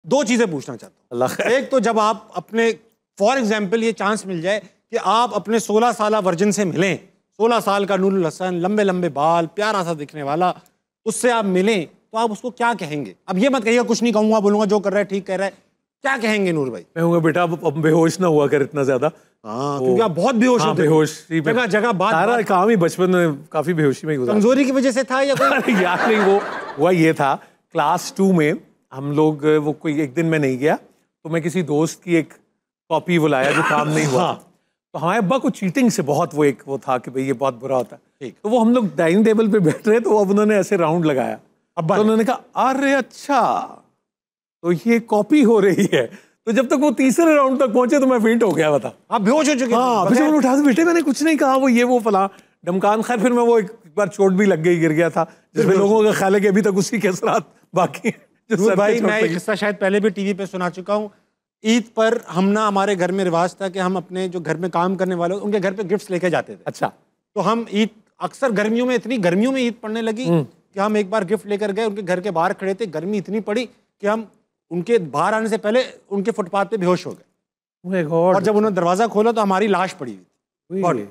दो चीजें पूछना चाहता हूँ। एक तो जब आप अपने फॉर एग्जाम्पल ये चांस मिल जाए कि आप अपने 16 साल वर्जन से मिलें, 16 साल का नूरुल हसन, लंबे लंबे बाल, प्यारा सा दिखने वाला, उससे आप मिलें तो आप उसको क्या कहेंगे? अब ये मत कहिएगा कुछ नहीं कहूंगा, बोलूंगा जो कर रहा है ठीक कह रहा है, क्या कहेंगे नूर भाई? मैं कहूँगा बेटा अब बेहोश ना हुआ कर इतना ज्यादा। हाँ, क्योंकि आप बहुत बेहोश होते थे। बेहोशी जगह जगह बात सारा काम ही बचपन में काफी बेहोशी में गुजारा। कमजोरी की वजह से था या कोई याद नहीं, वो हुआ ये था क्लास 2 में हम लोग, वो कोई एक दिन मैं नहीं गया तो मैं किसी दोस्त की एक कॉपी वो लाया जो काम नहीं हुआ। तो हमारे अब्बा को चीटिंग से बहुत वो था कि भाई ये बहुत बुरा होता है। तो वो हम लोग डाइनिंग टेबल पे बैठ रहे तो अब उन्होंने ऐसे राउंड लगाया, तो उन्होंने कहा अरे अच्छा तो ये कॉपी हो रही है। तो जब तक वो तीसरे राउंड तक पहुंचे तो मैं फेंट हो गया। बता, आप बेहोश हो चुके? हाँ, फिर उठा दो बेटे, मैंने कुछ नहीं कहा, वो ये वो फला डमकान। खैर फिर मैं वो एक बार चोट भी लग गई, गिर गया था, जिसमें लोगों का ख्याल है कि अभी तक उसी के असरात बाकी हैं। भाई मैं एक किस्सा शायद पहले भी टीवी पे सुना चुका हूँ। ईद पर हमारे घर में रिवाज था कि हम अपने जो घर में काम करने वाले उनके घर पे गिफ्ट्स लेके जाते थे। अच्छा। तो हम ईद अक्सर गर्मियों में, इतनी गर्मियों में ईद पड़ने लगी कि हम एक बार गिफ्ट लेकर गए, उनके घर के बाहर खड़े थे, गर्मी इतनी पड़ी कि हम उनके बाहर आने से पहले उनके फुटपाथ पे बेहोश हो गए। और जब उन्होंने दरवाजा खोला तो हमारी लाश पड़ी हुई थी।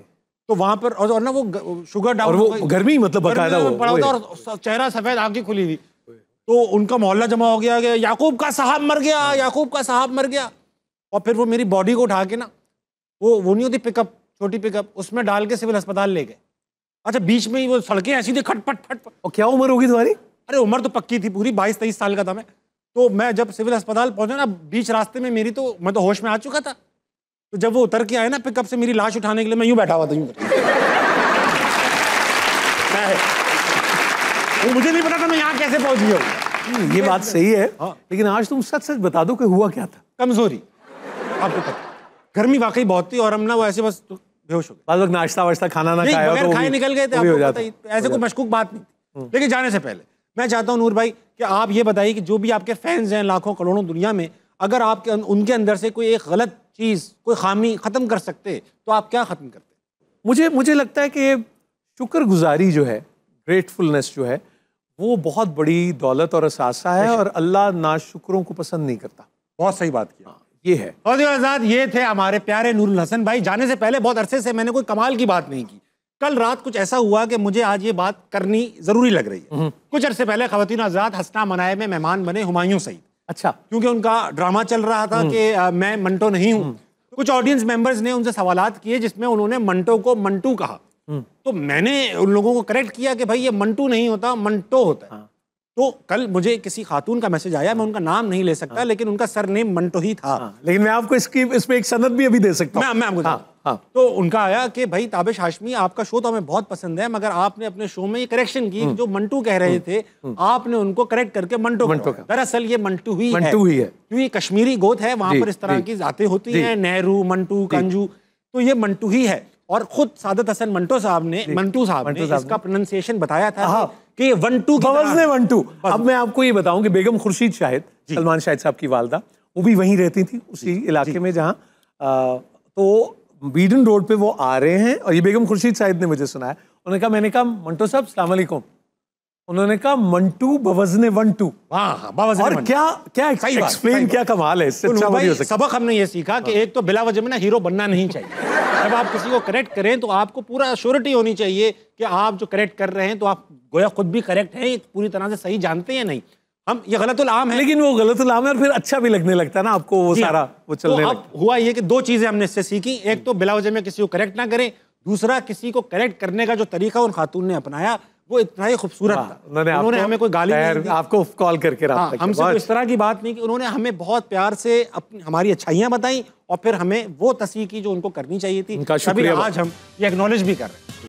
तो वहां पर और ना वो शुगर डाउन, और वो गर्मी मतलब बकायदा पड़ा था और चेहरा सफेद, आंखें खुली हुई। तो उनका मोहल्ला जमा हो गया कि याकूब का साहब मर गया, याकूब का साहब मर गया। और फिर वो मेरी बॉडी को उठा के ना वो नहीं होती पिकअप, छोटी पिकअप, उसमें डाल के सिविल अस्पताल ले गए। अच्छा, बीच में ही वो सड़कें ऐसी थी खटपट खटपट। और क्या उम्र होगी तुम्हारी? अरे उम्र तो पक्की थी पूरी, 22-23 साल का था मैं। तो मैं जब सिविल अस्पताल पहुंचा ना, बीच रास्ते में मेरी तो मैं तो होश में आ चुका था। तो जब वो उतर के आए ना पिकअप से मेरी लाश उठाने के लिए, मैं यूं बैठा हुआ था, यूं वो मुझे नहीं पता था मैं यहाँ कैसे पहुंच गया हूँ। ये बात सही है। लेकिन आज तुम सच सच बता दो कि हुआ क्या था। कमजोरी, आपको पता, गर्मी वाकई बहुत थी और हम ना वो ऐसे बस बेहोश हो गए। बाद वक्त नाश्ता वाश्ता खाना ना खाया तो खाए निकल गए थे, आपको पता ही, ऐसे कोई मशकूक बात नहीं। लेकिन जाने से पहले मैं चाहता हूँ नूर भाई कि आप ये बताइए कि जो भी आपके फैंस हैं लाखों करोड़ों दुनिया में, अगर आपके उनके अंदर से कोई एक गलत चीज, कोई खामी खत्म कर सकते तो आप क्या खत्म करते? मुझे लगता है कि शुक्रगुजारी जो है, ग्रेटफुलनेस जो है, वो बहुत बड़ी दौलत और असासा है और अल्लाह नाशुक्रों को पसंद नहीं करता। बहुत सही बात की। ये है। और आजाद, ये थे हमारे प्यारे नूरुल हसन भाई। जाने से पहले बहुत अरसे से मैंने कोई कमाल की बात नहीं की। कल रात कुछ ऐसा हुआ कि मुझे आज ये बात करनी जरूरी लग रही है। कुछ अरसे पहले खवातीन आजाद हसना मनाए में मेहमान बने हुमायूं सईद। अच्छा। क्योंकि उनका ड्रामा चल रहा था कि मैं मंटो नहीं हूँ। कुछ ऑडियंस मेंबर्स ने उनसे सवालात किए जिसमें उन्होंने मंटो को मंटू कहा। तो मैंने उन लोगों को करेक्ट किया कि भाई ये मंटू नहीं होता, मंटो होता है। तो कल मुझे किसी खातून का मैसेज आया, मैं उनका नाम नहीं ले सकता, लेकिन उनका सरनेम मंटो ही था। लेकिन मैं आपको इसमें एक सनद भी अभी दे सकता हूं। मैं आपको तो उनका आया कि भाई ताबिश हाशमी, आपका शो तो हमें बहुत पसंद है, मगर आपने अपने शो में ये करेक्शन की, जो मंटू कह रहे थे आपने उनको करेक्ट करके मंटो कहा। दरअसल ये मंटू ही है, क्योंकि कश्मीरी गोत है, वहां पर इस तरह की जातें होती हैं, नेहरू, मंटू, कंजू, तो ये मंटू ही है। और खुद सादत हसन मंटो साहब ने इसका प्रोनाउंसिएशन बताया था कि वंटू वंटू। अब मैं आपको ये बताऊं कि बेगम खुर्शीद शाहिद, सलमान शाहिद साहब की वालदा, वो भी वहीं रहती थी, उसी इलाके में जहाँ, तो बीडन रोड पे वो आ रहे हैं और ये बेगम खुर्शीद शाहिद ने मुझे सुनाया। उन्होंने कहा, मैंने कहा मंटो साहब अस्सलाम वालेकुम। उन्होंने कहा मंटू बवज़ने वंटू। और क्या एक्सप्लेन, क्या कमाल है इससे। सबक हमने ये सीखा कि एक तो बिला वजह में ना हीरो बनना नहीं चाहिए। जब आप किसी को करेक्ट करें तो आपको पूरा श्योरिटी होनी चाहिए कि आप जो करेक्ट कर रहे हैं तो आप गोया खुद भी करेक्ट हैं, पूरी तरह से सही जानते हैं नहीं। हम ये गलतुल आम है, लेकिन वो गलतुल आम है और फिर अच्छा भी लगने लगता है ना आपको, वो सारा वो चलने लगता है। अब हुआ ये कि दो चीजें हमने इससे सीखी। एक तो बिला वजह में किसी को करेक्ट ना करें, दूसरा किसी को करेक्ट करने का जो तरीका उन खातून ने अपनाया वो इतना ही खूबसूरत था। उन्होंने हमें कोई गाली नहीं दी, आपको कॉल करके हमसे कोई इस तरह की बात नहीं की। उन्होंने हमें बहुत प्यार से अपनी हमारी अच्छाइयां बताई और फिर हमें वो तस्वीर की जो उनको करनी चाहिए थी। आज हम ये एक्नॉलेज भी कर रहे हैं।